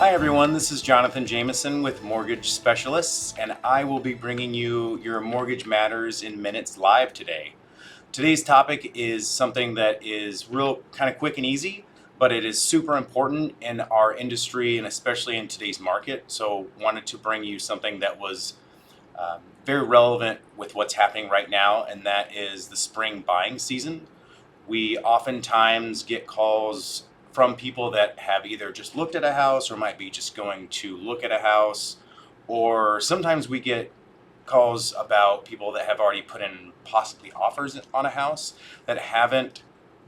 Hi everyone, this is Jonathan Jameson with Mortgage Specialists, and I will be bringing you your Mortgage Matters in Minutes live today. Today's topic is something that is real kind of quick and easy, but it is super important in our industry and especially in today's market. So wanted to bring you something that was very relevant with what's happening right now, and that is the spring buying season. We oftentimes get calls from people that have either just looked at a house or might be just going to look at a house, or sometimes we get calls about people that have already put in possibly offers on a house that haven't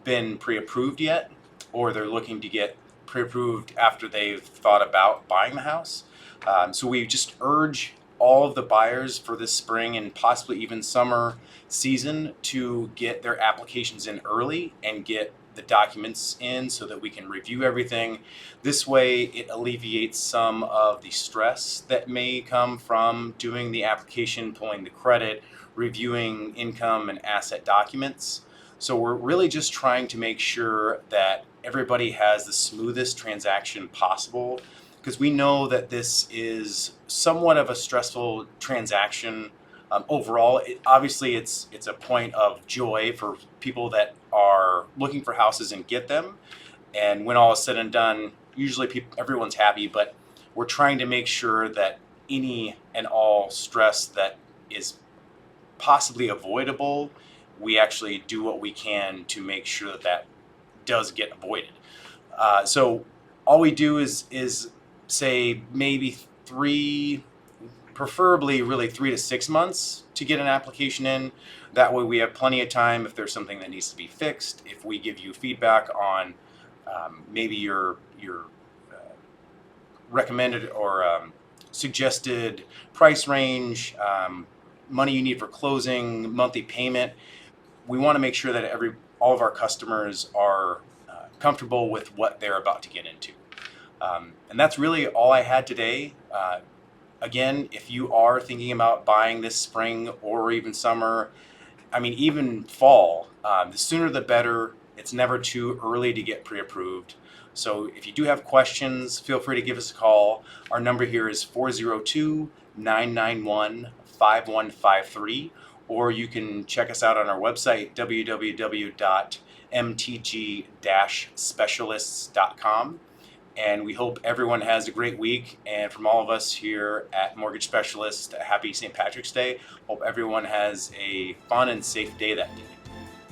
been pre-approved yet, or they're looking to get pre-approved after they've thought about buying the house. So we just urge all of the buyers for this spring and possibly even summer season to get their applications in early and get the documents in so that we can review everything. This way it alleviates some of the stress that may come from doing the application, pulling the credit, reviewing income and asset documents. So we're really just trying to make sure that everybody has the smoothest transaction possible, because we know that this is somewhat of a stressful transaction. Overall, obviously it's a point of joy for people that are looking for houses and get them. And when all is said and done, usually everyone's happy, but we're trying to make sure that any and all stress that is possibly avoidable, we actually do what we can to make sure that that does get avoided. So all we do is say maybe preferably really 3 to 6 months to get an application in. That way we have plenty of time if there's something that needs to be fixed. If we give you feedback on maybe your recommended or suggested price range, money you need for closing, monthly payment, we want to make sure that all of our customers are comfortable with what they're about to get into. And that's really all I had today. Again, if you are thinking about buying this spring or even summer, I mean, even fall, the sooner the better. It's never too early to get pre-approved. So if you do have questions, feel free to give us a call. Our number here is 402-991-5153, or you can check us out on our website, www.mtg-specialists.com. And we hope everyone has a great week. And from all of us here at Mortgage Specialists, happy St. Patrick's Day. Hope everyone has a fun and safe day that day.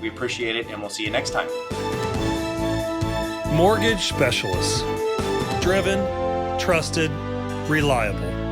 We appreciate it, and we'll see you next time. Mortgage Specialists. Driven, trusted, reliable.